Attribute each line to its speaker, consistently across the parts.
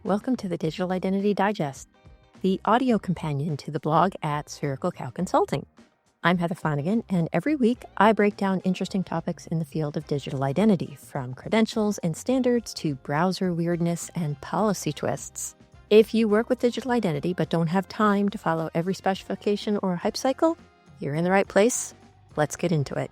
Speaker 1: Welcome to the Digital Identity Digest, the audio companion to the blog at Spherical Cow Consulting. I'm Heather Flanagan, and every week I break down interesting topics in the field of digital identity, from credentials and standards to browser weirdness and policy twists. If you work with digital identity but don't have time to follow every specification or hype cycle, you're in the right place. Let's get into it.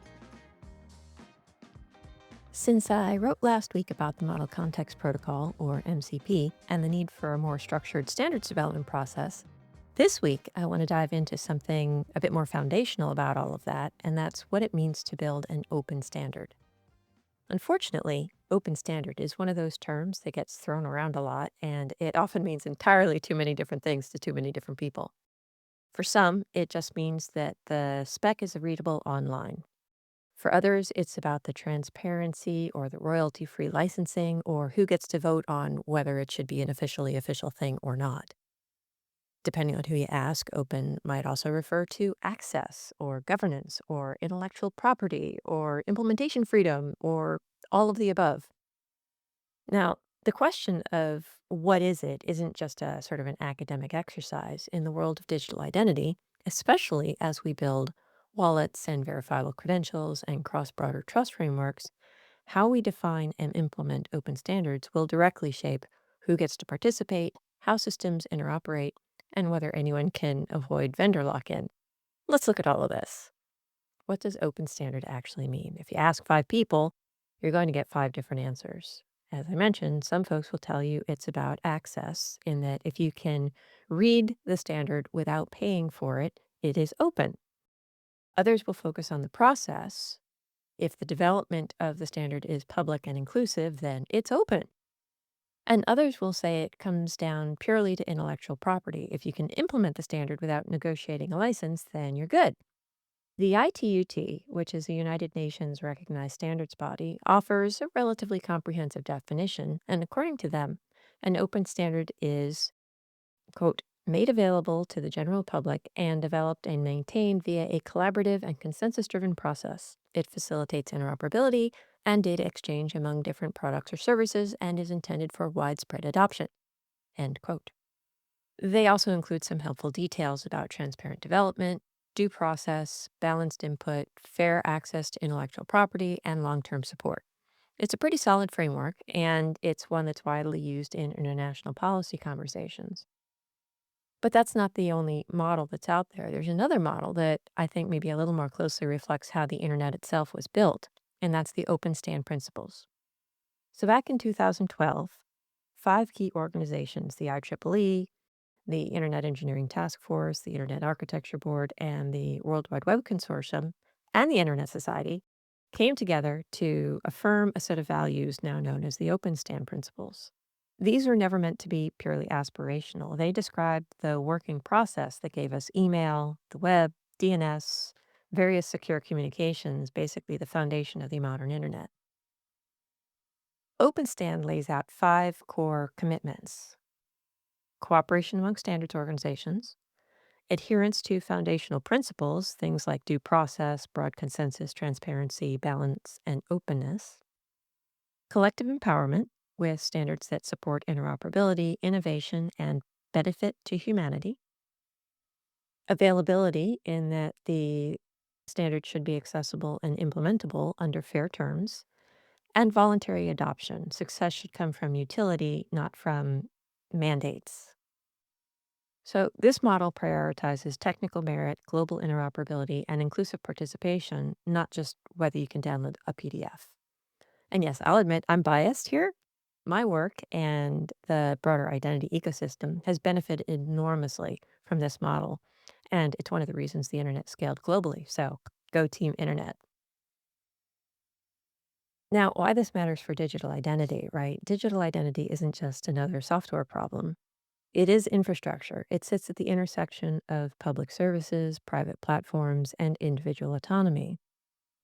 Speaker 1: Since I wrote last week about the Model Context Protocol, or MCP, and the need for a more structured standards development process, this week I want to dive into something a bit more foundational about all of that, and that's what it means to build an open standard. Unfortunately, open standard is one of those terms that gets thrown around a lot, and it often means entirely too many different things to too many different people. For some, it just means that the spec is readable online. For others, it's about the transparency or the royalty-free licensing or who gets to vote on whether it should be an officially official thing or not. Depending on who you ask, open might also refer to access or governance or intellectual property or implementation freedom or all of the above. Now, the question of what is it isn't just a sort of an academic exercise in the world of digital identity, especially as we build wallets and verifiable credentials and cross-border trust frameworks. How we define and implement open standards will directly shape who gets to participate, how systems interoperate, and whether anyone can avoid vendor lock-in. Let's look at all of this. What does open standard actually mean? If you ask 5 people, you're going to get 5 different answers. As I mentioned, some folks will tell you it's about access, in that if you can read the standard without paying for it, it is open. Others will focus on the process. If the development of the standard is public and inclusive, then it's open. And others will say it comes down purely to intellectual property. If you can implement the standard without negotiating a license, then you're good. The ITUT, which is a United Nations recognized standards body, offers a relatively comprehensive definition, and according to them, an open standard is, quote, made available to the general public and developed and maintained via a collaborative and consensus-driven process. It facilitates interoperability and data exchange among different products or services and is intended for widespread adoption, end quote. They also include some helpful details about transparent development, due process, balanced input, fair access to intellectual property, and long-term support. It's a pretty solid framework, and it's one that's widely used in international policy conversations. But that's not the only model that's out there. There's another model that I think maybe a little more closely reflects how the internet itself was built, and that's the open stand principles. So back in 2012, 5 key organizations, the IEEE, the Internet Engineering Task Force, the Internet Architecture Board, and the World Wide Web Consortium, and the Internet Society, came together to affirm a set of values now known as the Open Stand Principles. These were never meant to be purely aspirational. They described the working process that gave us email, the web, DNS, various secure communications, basically the foundation of the modern internet. OpenStand lays out 5 core commitments: cooperation among standards organizations, adherence to foundational principles, things like due process, broad consensus, transparency, balance, and openness, collective empowerment with standards that support interoperability, innovation, and benefit to humanity, availability, in that the standard should be accessible and implementable under fair terms, and voluntary adoption. Success should come from utility, not from mandates. So this model prioritizes technical merit, global interoperability, and inclusive participation, not just whether you can download a PDF. And yes, I'll admit I'm biased here. My work and the broader identity ecosystem has benefited enormously from this model, and it's one of the reasons the internet scaled globally. So go Team Internet. Now, why this matters for digital identity, right? Digital identity isn't just another software problem. It is infrastructure. It sits at the intersection of public services, private platforms, and individual autonomy.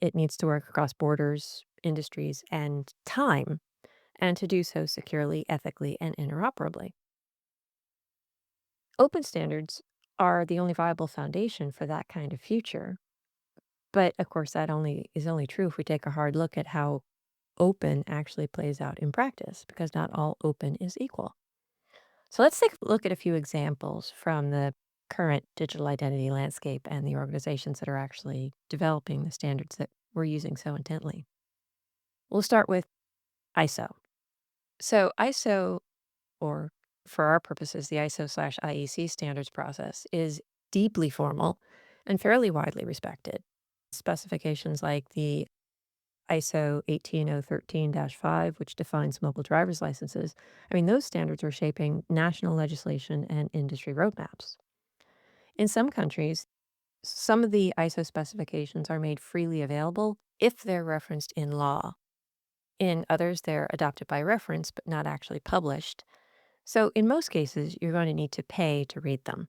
Speaker 1: It needs to work across borders, industries, and time, and to do so securely, ethically, and interoperably. Open standards are the only viable foundation for that kind of future. But of course, that is only true if we take a hard look at how open actually plays out in practice, because not all open is equal. So let's take a look at a few examples from the current digital identity landscape and the organizations that are actually developing the standards that we're using so intently. We'll start with ISO. So ISO, or for our purposes, the ISO/IEC standards process is deeply formal and fairly widely respected. Specifications like the ISO 18013-5, which defines mobile driver's licenses, I mean, those standards are shaping national legislation and industry roadmaps. In some countries, some of the ISO specifications are made freely available if they're referenced in law. In others, they're adopted by reference but not actually published. So, in most cases, you're going to need to pay to read them.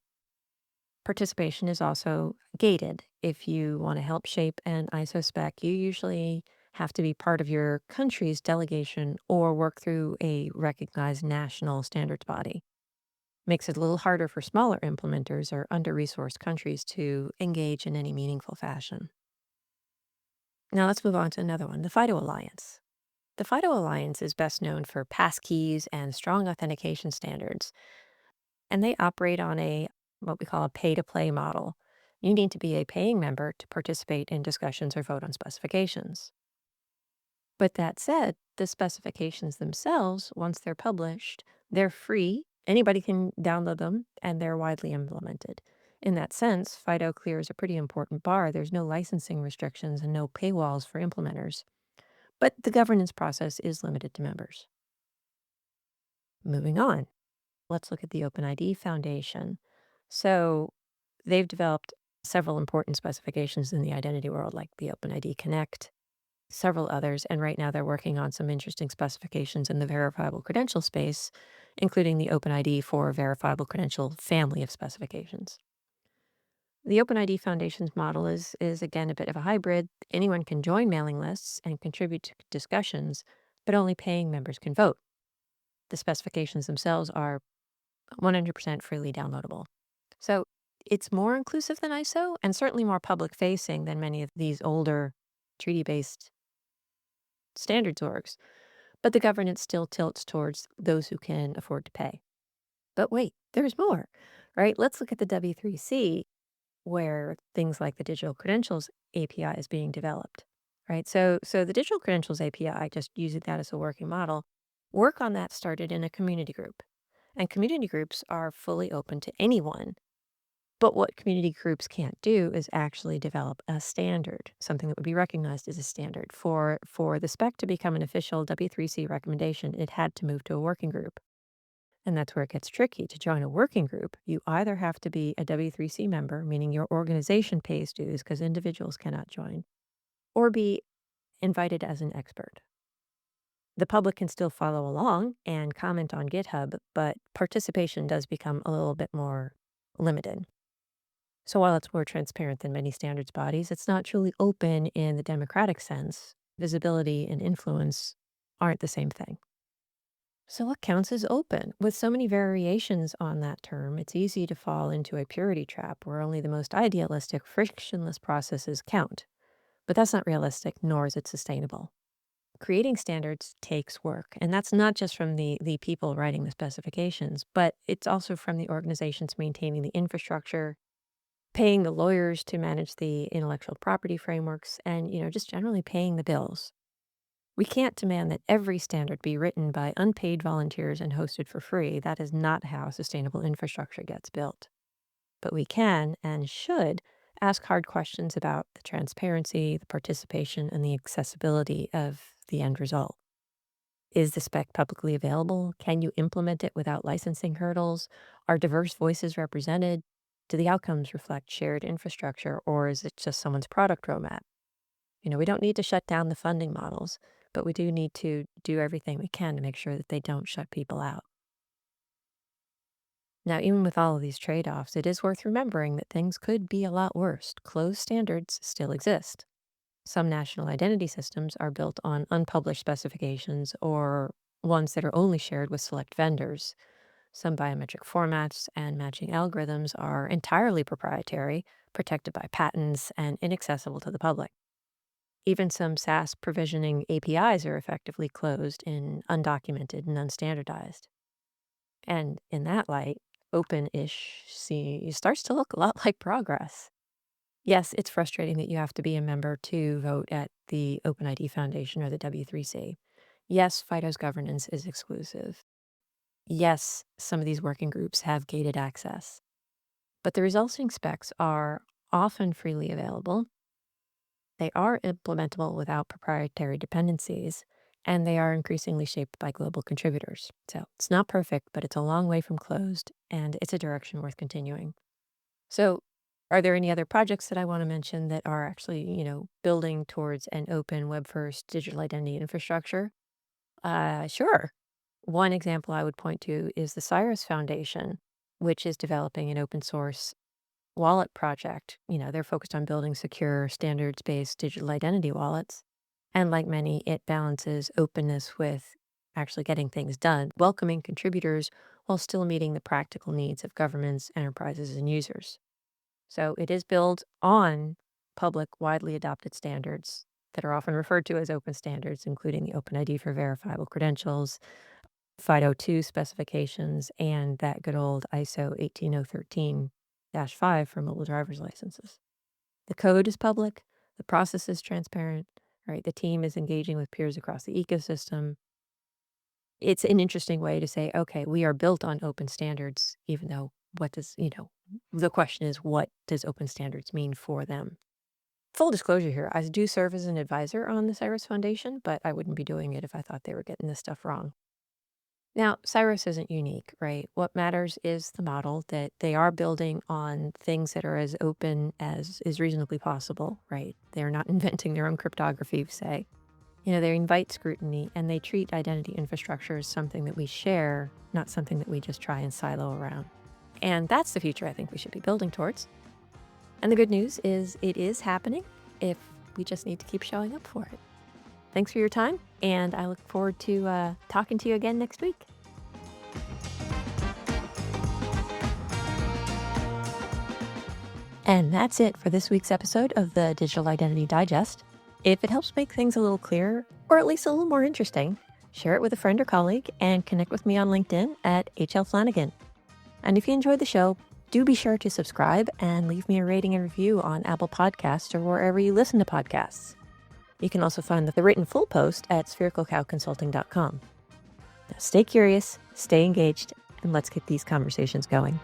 Speaker 1: Participation is also gated. If you want to help shape an ISO spec, you usually have to be part of your country's delegation or work through a recognized national standards body. Makes it a little harder for smaller implementers or under resourced countries to engage in any meaningful fashion. Now, let's move on to another one, the FIDO Alliance. The FIDO Alliance is best known for passkeys and strong authentication standards, and they operate on a what we call a pay to play model. You need to be a paying member to participate in discussions or vote on specifications. But that said, the specifications themselves, once they're published, they're free. Anybody can download them and they're widely implemented. In that sense, FIDO clears a pretty important bar. There's no licensing restrictions and no paywalls for implementers. But the governance process is limited to members. Moving on, let's look at the OpenID Foundation. So they've developed several important specifications in the identity world, like the OpenID Connect, several others, and right now they're working on some interesting specifications in the verifiable credential space, including the OpenID for verifiable credential family of specifications. The OpenID Foundation's model is again a bit of a hybrid. Anyone can join mailing lists and contribute to discussions, but only paying members can vote. The specifications themselves are 100% freely downloadable. So it's more inclusive than ISO and certainly more public facing than many of these older treaty based standards orgs. But the governance still tilts towards those who can afford to pay. But wait, there's more, right? Let's look at the W3C, where things like the digital credentials API is being developed, right? So the digital credentials API, just using that as a working model, work on that started in a community group. And community groups are fully open to anyone. But what community groups can't do is actually develop a standard, something that would be recognized as a standard. For the spec to become an official W3C recommendation, it had to move to a working group. And that's where it gets tricky. To join a working group, you either have to be a W3C member, meaning your organization pays dues because individuals cannot join, or be invited as an expert. The public can still follow along and comment on GitHub, but participation does become a little bit more limited. So while it's more transparent than many standards bodies, it's not truly open in the democratic sense. Visibility and influence aren't the same thing. So, what counts as open? With so many variations on that term, it's easy to fall into a purity trap where only the most idealistic, frictionless processes count. But that's not realistic, nor is it sustainable. Creating standards takes work, and that's not just from the people writing the specifications, but it's also from the organizations maintaining the infrastructure, paying the lawyers to manage the intellectual property frameworks, and just generally paying the bills. We can't demand that every standard be written by unpaid volunteers and hosted for free. That is not how sustainable infrastructure gets built. But we can and should ask hard questions about the transparency, the participation, and the accessibility of the end result. Is the spec publicly available? Can you implement it without licensing hurdles? Are diverse voices represented? Do the outcomes reflect shared infrastructure, or is it just someone's product roadmap? We don't need to shut down the funding models, but we do need to do everything we can to make sure that they don't shut people out. Now, even with all of these trade offs, it is worth remembering that things could be a lot worse. Closed standards still exist. Some national identity systems are built on unpublished specifications or ones that are only shared with select vendors. Some biometric formats and matching algorithms are entirely proprietary, protected by patents, and inaccessible to the public. Even some SaaS provisioning APIs are effectively closed and undocumented and unstandardized. And in that light, open-ish starts to look a lot like progress. Yes, it's frustrating that you have to be a member to vote at the OpenID Foundation or the W3C. Yes, FIDO's governance is exclusive. Yes, some of these working groups have gated access, but the resulting specs are often freely available. They are implementable without proprietary dependencies, and they are increasingly shaped by global contributors. So it's not perfect, but it's a long way from closed, and it's a direction worth continuing. So, are there any other projects that I want to mention that are actually, building towards an open web first digital identity infrastructure? Sure. One example I would point to is the Cyrus Foundation, which is developing an open source wallet project. They're focused on building secure, standards based digital identity wallets. And like many, it balances openness with actually getting things done, welcoming contributors while still meeting the practical needs of governments, enterprises, and users. So it is built on public, widely adopted standards that are often referred to as open standards, including the OpenID for verifiable credentials, FIDO2 specifications, and that good old ISO 18013-5 for mobile driver's licenses. The code is public, the process is transparent, right? The team is engaging with peers across the ecosystem. It's an interesting way to say, okay, we are built on open standards, even though the question is, what does open standards mean for them? Full disclosure here, I do serve as an advisor on the Cyrus Foundation, but I wouldn't be doing it if I thought they were getting this stuff wrong. Now, Cyrus isn't unique, right? What matters is the model that they are building on things that are as open as is reasonably possible, right? They're not inventing their own cryptography, say. They invite scrutiny and they treat identity infrastructure as something that we share, not something that we just try and silo around. And that's the future I think we should be building towards. And the good news is it is happening if we just need to keep showing up for it. Thanks for your time, and I look forward to talking to you again next week. And that's it for this week's episode of the Digital Identity Digest. If it helps make things a little clearer, or at least a little more interesting, share it with a friend or colleague and connect with me on LinkedIn at HL Flanagan. And if you enjoyed the show, do be sure to subscribe and leave me a rating and review on Apple Podcasts or wherever you listen to podcasts. You can also find the written full post at sphericalcowconsulting.com. Now stay curious, stay engaged, and let's get these conversations going.